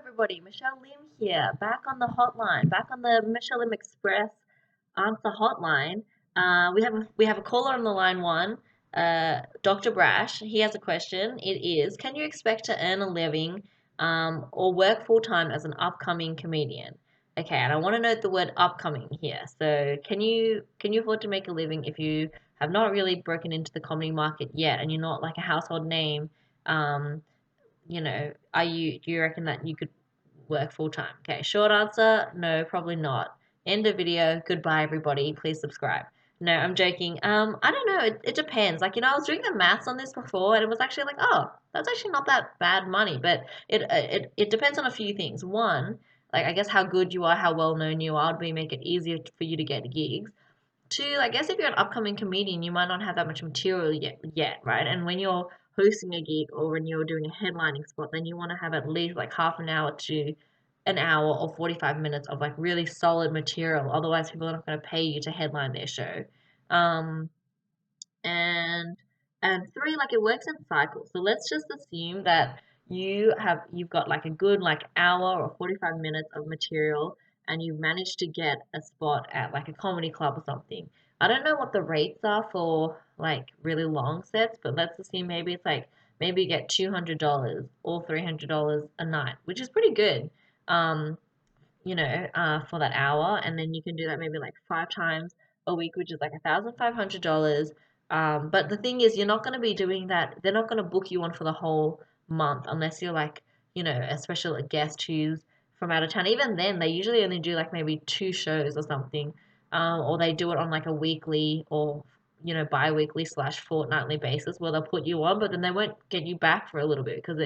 everybody. Michelle Lim here, back on the hotline, back on the Michelle Lim Express answer hotline. We have a caller on the line one, Dr. Brash. He has a question. It is, can you expect to earn a living, or work full time as an upcoming comedian? Okay, and I want to note the word upcoming here. So, can you afford to make a living if you have not really broken into the comedy market yet, and you're not like a household name? Um, do you reckon that you could work full time? Okay, short answer, no, probably not. End of video. Goodbye, everybody. Please subscribe. No, I'm joking. I don't know. It depends. Like, I was doing the maths on this before, and it was actually like, oh, that's actually not that bad money. But it depends on a few things. One, like I guess how good you are, how well known you are, would make it easier for you to get gigs. Two, I guess if you're an upcoming comedian, you might not have that much material yet, right? And when you're hosting a gig or when you're doing a headlining spot, then you want to have at least like half an hour to an hour or 45 minutes of like really solid material. Otherwise, people are not going to pay you to headline their show. Um, and and three, like it works in cycles. So let's just assume that you've got like a good like hour or 45 minutes of material, and you've managed to get a spot at like a comedy club or something. I don't know what the rates are for like really long sets, but let's assume maybe it's like maybe you get $200 or $300 a night, which is pretty good. Um, for that hour, and then you can do that maybe like 5 times a week, which is like $1,500. But the thing is, you're not going to be doing that. They're not going to book you on for the whole month unless you're like, a special guest who's from out of town. Even then, they usually only do like maybe two shows or something, or they do it on like a weekly or bi-weekly slash fortnightly basis where they'll put you on, but then they won't get you back for a little bit because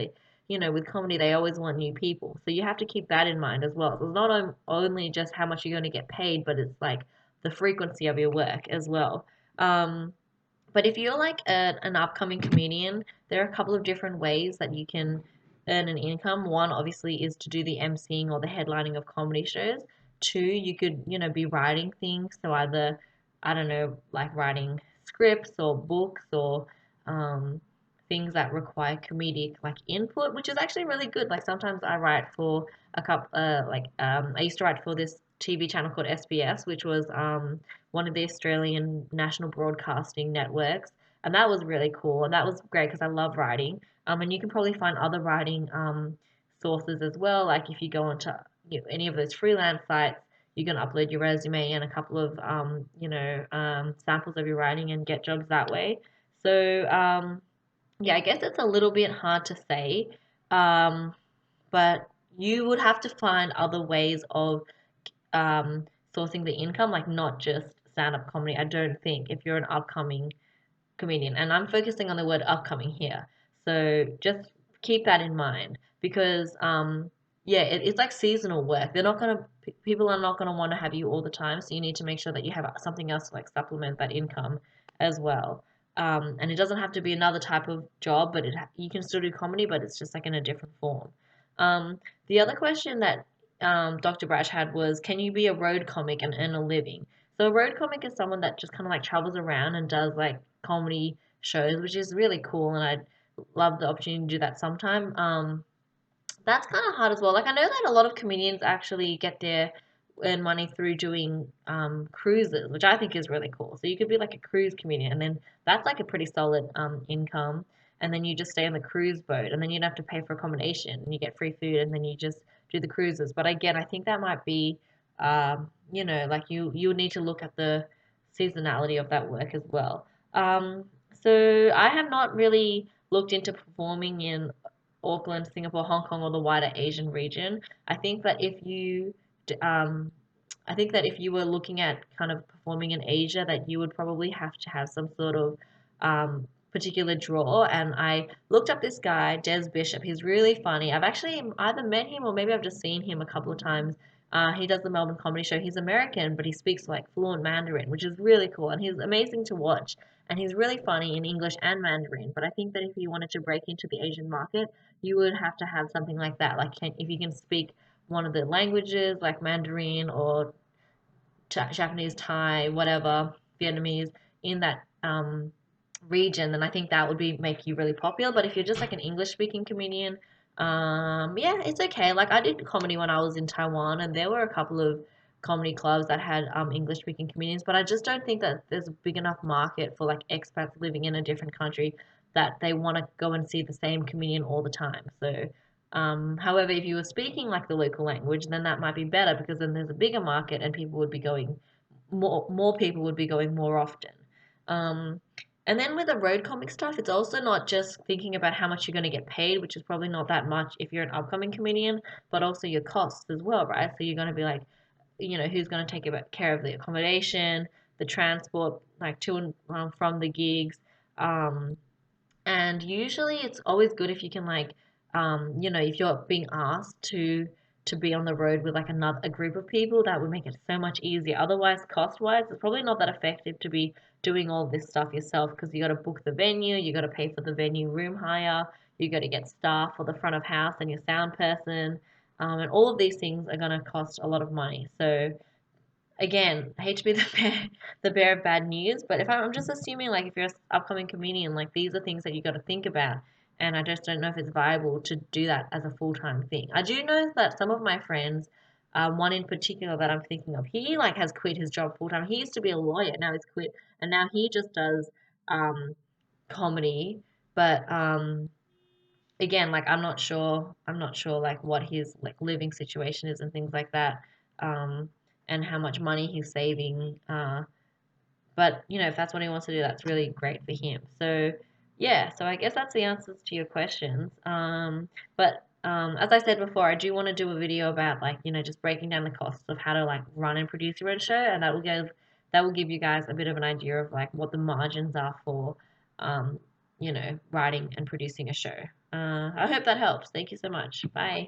with comedy, they always want new people. So you have to keep that in mind as well. So it's not only just how much you're going to get paid, but it's like the frequency of your work as well. Um, but if you're like an upcoming comedian, there are a couple of different ways that you can earn an income. One, obviously, is to do the emceeing or the headlining of comedy shows. Two, you could, be writing things. So either, I don't know, like writing scripts or books or things that require comedic like input, which is actually really good. Like sometimes I write for a couple, I used to write for this TV channel called SBS, which was one of the Australian national broadcasting networks. And that was really cool. And that was great because I love writing. And you can probably find other writing sources as well. Like if you go onto any of those freelance sites, you can upload your resume and a couple of samples of your writing and get jobs that way. So yeah, I guess it's a little bit hard to say, um, but you would have to find other ways of um, sourcing the income, like not just stand-up comedy. I don't think if you're an upcoming comedian, and I'm focusing on the word upcoming here. So just keep that in mind because yeah, it's like seasonal work. People are not gonna want to have you all the time, so you need to make sure that you have something else to like supplement that income as well. And it doesn't have to be another type of job, but you can still do comedy, but it's just like in a different form. The other question that Dr. Brash had was, can you be a road comic and earn a living? So a road comic is someone that just kind of like travels around and does like comedy shows, which is really cool, and I'd love the opportunity to do that sometime. That's kind of hard as well. Like I know that a lot of comedians actually get their earn money through doing cruises, which I think is really cool. So you could be like a cruise comedian, and then that's like a pretty solid income. And then you just stay on the cruise boat, and then you don't have to pay for accommodation, and you get free food, and then you just do the cruises. But again, I think that might be, like you would need to look at the seasonality of that work as well. So I have not really looked into performing in Auckland, Singapore, Hong Kong, or the wider Asian region. I think that if you, um, I think that if you were looking at kind of performing in Asia, that you would probably have to have some sort of particular draw. And I looked up this guy, Des Bishop. He's really funny. I've actually either met him or maybe I've just seen him a couple of times. He does the Melbourne Comedy Show. He's American, but he speaks like fluent Mandarin, which is really cool. And he's amazing to watch. And he's really funny in English and Mandarin. But I think that if you wanted to break into the Asian market, you would have to have something like that. Like, if you can speak one of the languages, like Mandarin or Japanese, Thai, whatever, Vietnamese, in that region, then I think that would be make you really popular. But if you're just like an English speaking comedian, Yeah, it's okay. Like I did comedy when I was in Taiwan, and there were a couple of comedy clubs that had English speaking comedians, but I just don't think that there's a big enough market for like expats living in a different country that they want to go and see the same comedian all the time. So, however, if you were speaking like the local language, then that might be better because then there's a bigger market and people would be going more people would be going more often. Um, and then with the road comic stuff, it's also not just thinking about how much you're going to get paid, which is probably not that much if you're an upcoming comedian, but also your costs as well, right? So you're going to be like, who's going to take care of the accommodation, the transport, like to and from the gigs, um, and usually it's always good if you can like if you're being asked to be on the road with like another a group of people, that would make it so much easier. Otherwise, cost wise, it's probably not that effective to be doing all this stuff yourself because you got to book the venue, you got to pay for the venue room hire, you got to get staff for the front of house and your sound person, and all of these things are going to cost a lot of money. So again, I hate to be the bearer of bad news, but if I'm just assuming like if you're an upcoming comedian, like these are things that you got to think about, and I just don't know if it's viable to do that as a full-time thing. I do know that some of my friends, one in particular that I'm thinking of, he like has quit his job full-time. He used to be a lawyer, now he's quit, and now he just does um, comedy, but again, like I'm not sure like what his like living situation is and things like that, um, and how much money he's saving. But if that's what he wants to do, that's really great for him. So yeah, so I guess that's the answers to your questions. But as I said before, I do want to do a video about like just breaking down the costs of how to like run and produce your own show, and that will give you guys a bit of an idea of like what the margins are for writing and producing a show. I hope that helps. Thank you so much. Bye.